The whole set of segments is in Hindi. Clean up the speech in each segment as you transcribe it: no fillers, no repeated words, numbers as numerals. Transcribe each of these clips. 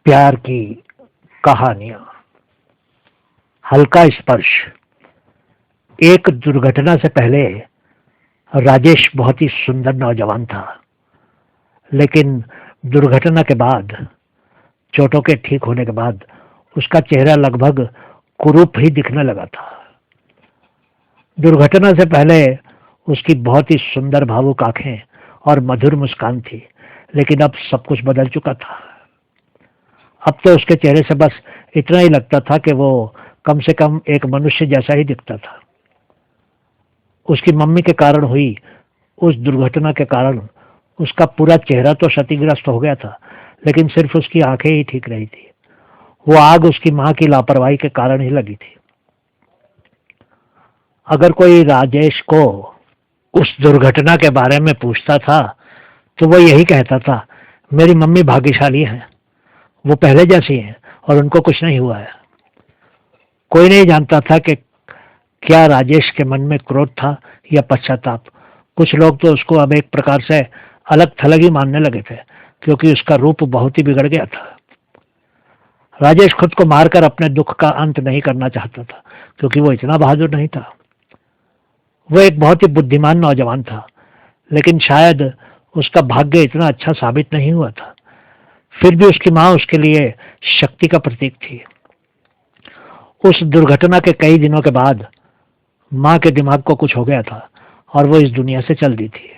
प्यार की कहानियां। हल्का स्पर्श। एक दुर्घटना से पहले राजेश बहुत ही सुंदर नौजवान था, लेकिन दुर्घटना के बाद, चोटों के ठीक होने के बाद, उसका चेहरा लगभग कुरूप ही दिखने लगा था। दुर्घटना से पहले उसकी बहुत ही सुंदर भावुक आंखें और मधुर मुस्कान थी, लेकिन अब सब कुछ बदल चुका था। अब तो उसके चेहरे से बस इतना ही लगता था कि वो कम से कम एक मनुष्य जैसा ही दिखता था। उसकी मम्मी के कारण हुई उस दुर्घटना के कारण उसका पूरा चेहरा तो क्षतिग्रस्त हो गया था, लेकिन सिर्फ उसकी आंखें ही ठीक रही थी। वो आग उसकी मां की लापरवाही के कारण ही लगी थी। अगर कोई राजेश को उस दुर्घटना के बारे में पूछता था तो वो यही कहता था, मेरी मम्मी भाग्यशाली है, वो पहले जैसी हैं और उनको कुछ नहीं हुआ है। कोई नहीं जानता था कि क्या राजेश के मन में क्रोध था या पश्चाताप। कुछ लोग तो उसको अब एक प्रकार से अलग थलग ही मानने लगे थे, क्योंकि उसका रूप बहुत ही बिगड़ गया था। राजेश खुद को मारकर अपने दुख का अंत नहीं करना चाहता था, क्योंकि वो इतना बहादुर नहीं था। वो एक बहुत ही बुद्धिमान नौजवान था, लेकिन शायद उसका भाग्य इतना अच्छा साबित नहीं हुआ था। फिर भी उसकी मां उसके लिए शक्ति का प्रतीक थी। उस दुर्घटना के कई दिनों के बाद मां के दिमाग को कुछ हो गया था और वो इस दुनिया से चल दी थी।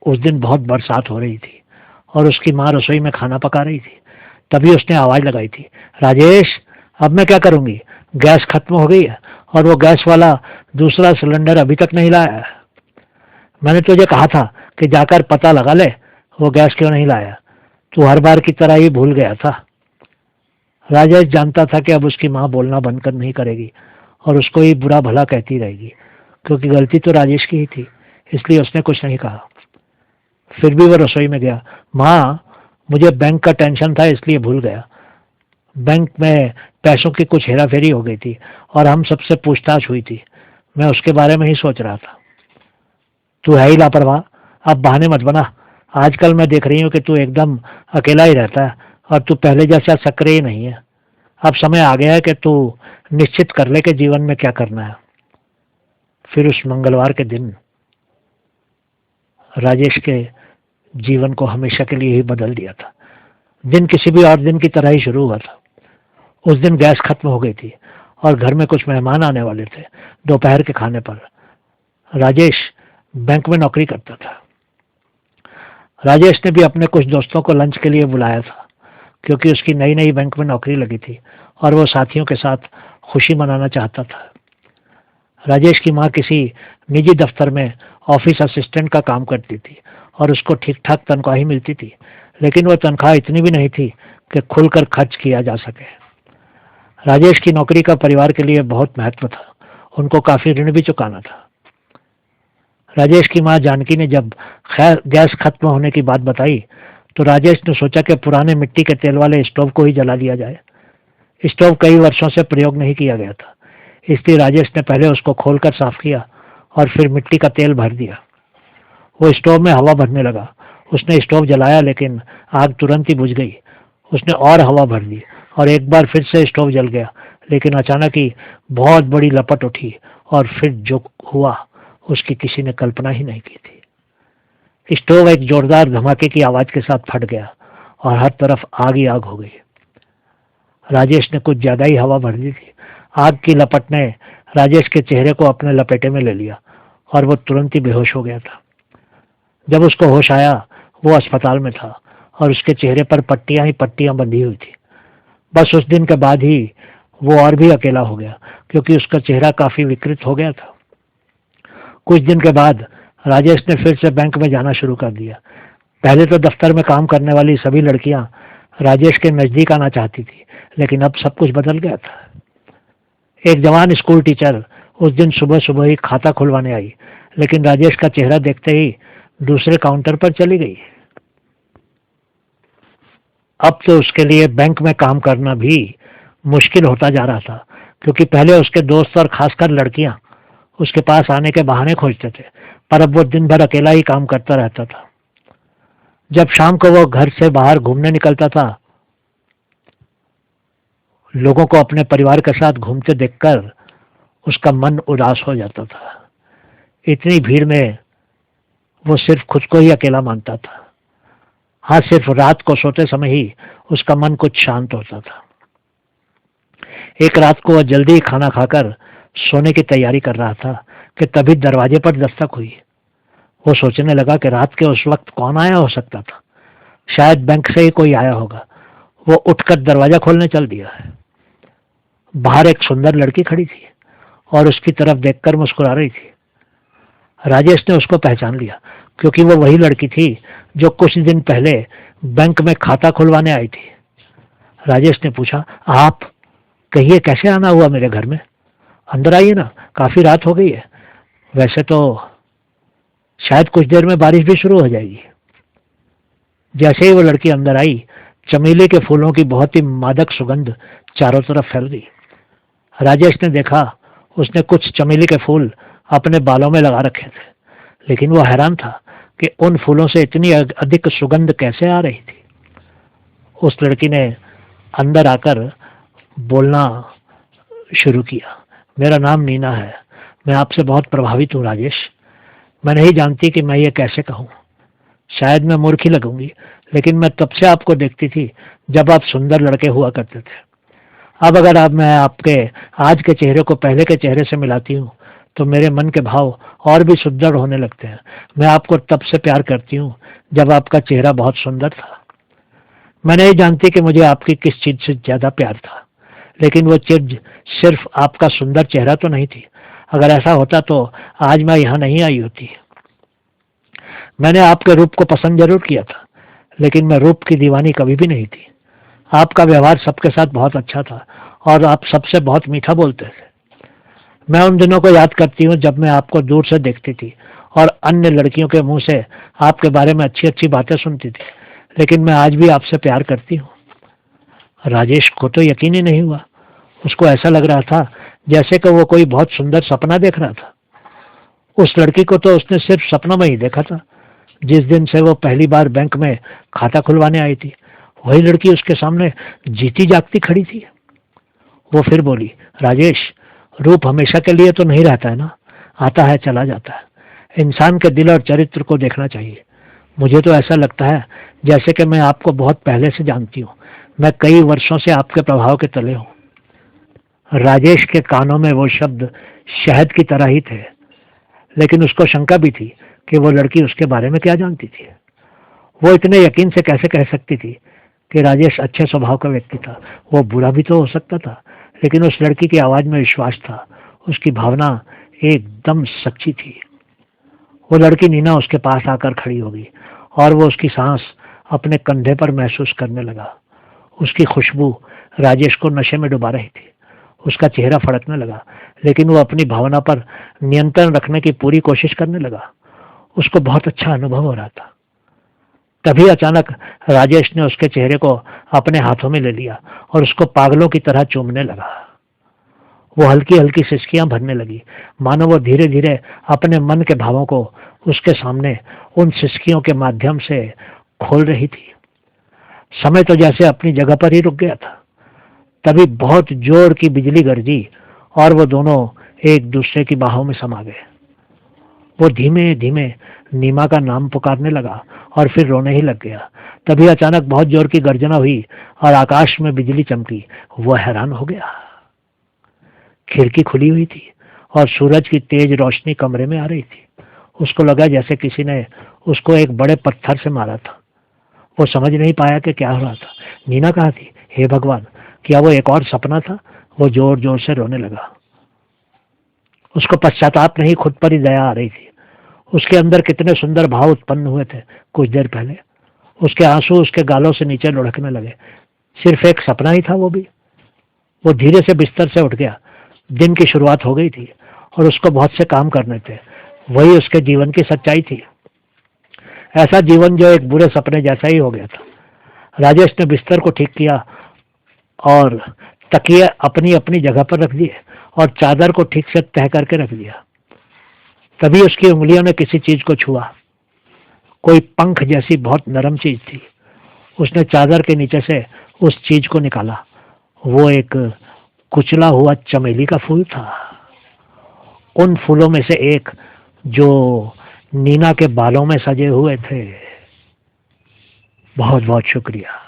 उस दिन बहुत बरसात हो रही थी और उसकी मां रसोई में खाना पका रही थी। तभी उसने आवाज लगाई थी, राजेश, अब मैं क्या करूंगी? गैस खत्म हो गई है और वो गैस वाला दूसरा सिलेंडर अभी तक नहीं लाया है। मैंने तुझे कहा था कि जाकर पता लगा ले वो गैस क्यों नहीं लाया। तू हर बार की तरह ही भूल गया था। राजेश जानता था कि अब उसकी मां बोलना बंद कर नहीं करेगी और उसको ही बुरा भला कहती रहेगी, क्योंकि गलती तो राजेश की ही थी, इसलिए उसने कुछ नहीं कहा। फिर भी वो रसोई में गया। मां, मुझे बैंक का टेंशन था इसलिए भूल गया। बैंक में पैसों की कुछ हेराफेरी हो गई थी और हम सबसे पूछताछ हुई थी। मैं उसके बारे में ही सोच रहा था। तू है ही लापरवाह, अब बहाने मत बना। आजकल मैं देख रही हूँ कि तू एकदम अकेला ही रहता है और तू पहले जैसा सक्रिय नहीं है। अब समय आ गया है कि तू निश्चित कर ले कि जीवन में क्या करना है। फिर उस मंगलवार के दिन राजेश के जीवन को हमेशा के लिए ही बदल दिया था। दिन किसी भी और दिन की तरह ही शुरू हुआ था। उस दिन गैस खत्म हो गई थी और घर में कुछ मेहमान आने वाले थे। दोपहर के खाने पर राजेश बैंक में नौकरी करता था। राजेश ने भी अपने कुछ दोस्तों को लंच के लिए बुलाया था, क्योंकि उसकी नई नई बैंक में नौकरी लगी थी और वो साथियों के साथ खुशी मनाना चाहता था। राजेश की मां किसी निजी दफ्तर में ऑफिस असिस्टेंट का काम करती थी और उसको ठीक ठाक तनख्वाह ही मिलती थी, लेकिन वो तनख्वाह इतनी भी नहीं थी कि खुलकर खर्च किया जा सके। राजेश की नौकरी का परिवार के लिए बहुत महत्व था। उनको काफी ऋण भी चुकाना था। राजेश की मां जानकी ने जब गैस खत्म होने की बात बताई तो राजेश ने सोचा कि पुराने मिट्टी के तेल वाले स्टोव को ही जला दिया जाए। स्टोव कई वर्षों से प्रयोग नहीं किया गया था, इसलिए राजेश ने पहले उसको खोलकर साफ किया और फिर मिट्टी का तेल भर दिया। वो स्टोव में हवा भरने लगा। उसने स्टोव जलाया, लेकिन आग तुरंत ही बुझ गई। उसने और हवा भर दी और एक बार फिर से स्टोव जल गया, लेकिन अचानक ही बहुत बड़ी लपट उठी और फिर जो हुआ उसकी किसी ने कल्पना ही नहीं की थी। स्टोव एक जोरदार धमाके की आवाज के साथ फट गया और हर तरफ आग ही आग हो गई। राजेश ने कुछ ज्यादा ही हवा भर दी थी। आग की लपट ने राजेश के चेहरे को अपने लपेटे में ले लिया और वो तुरंत ही बेहोश हो गया था। जब उसको होश आया, वो अस्पताल में था और उसके चेहरे पर पट्टियां ही पट्टियां बंधी हुई थी। बस उस दिन के बाद ही वो और भी अकेला हो गया, क्योंकि उसका चेहरा काफी विकृत हो गया था। कुछ दिन के बाद राजेश ने फिर से बैंक में जाना शुरू कर दिया। पहले तो दफ्तर में काम करने वाली सभी लड़कियां राजेश के नजदीक आना चाहती थी, लेकिन अब सब कुछ बदल गया था। एक जवान स्कूल टीचर उस दिन सुबह सुबह ही खाता खुलवाने आई, लेकिन राजेश का चेहरा देखते ही दूसरे काउंटर पर चली गई। अब तो उसके लिए बैंक में काम करना भी मुश्किल होता जा रहा था, क्योंकि पहले उसके दोस्त और खासकर लड़कियां उसके पास आने के बहाने खोजते थे, पर अब वो दिन भर अकेला ही काम करता रहता था। जब शाम को वो घर से बाहर घूमने निकलता था, लोगों को अपने परिवार के साथ घूमते देखकर उसका मन उदास हो जाता था। इतनी भीड़ में वो सिर्फ खुद को ही अकेला मानता था। हाँ, सिर्फ रात को सोते समय ही उसका मन कुछ शांत होता था। एक रात को वह जल्दी ही खाना खाकर सोने की तैयारी कर रहा था कि तभी दरवाजे पर दस्तक हुई। वो सोचने लगा कि रात के उस वक्त कौन आया हो सकता था। शायद बैंक से ही कोई आया होगा। वो उठकर दरवाजा खोलने चल दिया। बाहर एक सुंदर लड़की खड़ी थी और उसकी तरफ देखकर मुस्कुरा रही थी। राजेश ने उसको पहचान लिया, क्योंकि वो वही लड़की थी जो कुछ दिन पहले बैंक में खाता खुलवाने आई थी। राजेश ने पूछा, आप कहिए, कैसे आना हुआ मेरे घर में? अंदर आइए ना, काफी रात हो गई है। वैसे तो शायद कुछ देर में बारिश भी शुरू हो जाएगी। जैसे ही वो लड़की अंदर आई, चमेली के फूलों की बहुत ही मादक सुगंध चारों तरफ फैल गई। राजेश ने देखा, उसने कुछ चमेली के फूल अपने बालों में लगा रखे थे, लेकिन वो हैरान था कि उन फूलों से इतनी अधिक सुगंध कैसे आ रही थी। उस लड़की ने अंदर आकर बोलना शुरू किया, मेरा नाम नीना है, मैं आपसे बहुत प्रभावित हूँ राजेश। मैं नहीं जानती कि मैं ये कैसे कहूँ। शायद मैं मूर्ख ही लगूंगी, लेकिन मैं तब से आपको देखती थी जब आप सुंदर लड़के हुआ करते थे। अब अगर मैं आपके आज के चेहरे को पहले के चेहरे से मिलाती हूँ तो मेरे मन के भाव और भी सुंदर होने लगते हैं। मैं आपको तब से प्यार करती हूँ जब आपका चेहरा बहुत सुंदर था। मैं नहीं जानती कि मुझे आपकी किस चीज से ज्यादा प्यार था, लेकिन वो चीज सिर्फ आपका सुंदर चेहरा तो नहीं थी। अगर ऐसा होता तो आज मैं यहाँ नहीं आई होती। मैंने आपके रूप को पसंद जरूर किया था, लेकिन मैं रूप की दीवानी कभी भी नहीं थी। आपका व्यवहार सबके साथ बहुत अच्छा था और आप सबसे बहुत मीठा बोलते थे। मैं उन दिनों को याद करती हूँ जब मैं आपको दूर से देखती थी और अन्य लड़कियों के मुंह से आपके बारे में अच्छी अच्छी बातें सुनती थी, लेकिन मैं आज भी आपसे प्यार करती हूँ। राजेश को तो यकीन ही नहीं हुआ। उसको ऐसा लग रहा था जैसे कि वो कोई बहुत सुंदर सपना देख रहा था। उस लड़की को तो उसने सिर्फ सपनों में ही देखा था। जिस दिन से वो पहली बार बैंक में खाता खुलवाने आई थी, वही लड़की उसके सामने जीती जागती खड़ी थी। वो फिर बोली, राजेश, रूप हमेशा के लिए तो नहीं रहता है ना, आता है चला जाता है। इंसान के दिल और चरित्र को देखना चाहिए। मुझे तो ऐसा लगता है जैसे कि मैं आपको बहुत पहले से जानती हूँ। मैं कई वर्षों से आपके प्रभाव के तले हूँ। राजेश के कानों में वो शब्द शहद की तरह ही थे, लेकिन उसको शंका भी थी कि वो लड़की उसके बारे में क्या जानती थी। वो इतने यकीन से कैसे कह सकती थी कि राजेश अच्छे स्वभाव का व्यक्ति था? वो बुरा भी तो हो सकता था, लेकिन उस लड़की की आवाज में विश्वास था। उसकी भावना एकदम सच्ची थी। वो लड़की नीना उसके पास आकर खड़ी हो गई और वो उसकी सांस अपने कंधे पर महसूस करने लगा। उसकी खुशबू राजेश को नशे में डुबा रही थी। उसका चेहरा फड़कने लगा, लेकिन वो अपनी भावना पर नियंत्रण रखने की पूरी कोशिश करने लगा। उसको बहुत अच्छा अनुभव हो रहा था। तभी अचानक राजेश ने उसके चेहरे को अपने हाथों में ले लिया और उसको पागलों की तरह चूमने लगा। वो हल्की हल्की सिसकियां भरने लगी, मानो वो धीरे धीरे अपने मन के भावों को उसके सामने उन सिसकियों के माध्यम से खोल रही थी। समय तो जैसे अपनी जगह पर ही रुक गया था। तभी बहुत जोर की बिजली गरजी और वो दोनों एक दूसरे की बाहों में समा गए। वो धीमे धीमे नीमा का नाम पुकारने लगा और फिर रोने ही लग गया। तभी अचानक बहुत जोर की गर्जना हुई और आकाश में बिजली चमकी। वो हैरान हो गया। खिड़की खुली हुई थी और सूरज की तेज रोशनी कमरे में आ रही थी। उसको लगा जैसे किसी ने उसको एक बड़े पत्थर से मारा था। वो समझ नहीं पाया कि क्या हो रहा था। नीना कहाँ थी? हे भगवान, क्या वो एक और सपना था? वो जोर जोर से रोने लगा। उसको पश्चाताप नहीं, खुद पर ही दया आ रही थी। उसके अंदर कितने सुंदर भाव उत्पन्न हुए थे कुछ देर पहले। उसके आंसू उसके गालों से नीचे लुढ़कने लगे। सिर्फ एक सपना ही था वो भी। वो धीरे से बिस्तर से उठ गया। दिन की शुरुआत हो गई थी और उसको बहुत से काम करने थे। वही उसके जीवन की सच्चाई थी। ऐसा जीवन जो एक बुरे सपने जैसा ही हो गया था। राजेश ने बिस्तर को ठीक किया और तकिए अपनी अपनी जगह पर रख दिए और चादर को ठीक से तह करके रख दिया। तभी उसकी उंगलियों ने किसी चीज को छुआ। कोई पंख जैसी बहुत नरम चीज थी। उसने चादर के नीचे से उस चीज को निकाला। वो एक कुचला हुआ चमेली का फूल था, उन फूलों में से एक जो नीना के बालों में सजे हुए थे। बहुत बहुत शुक्रिया।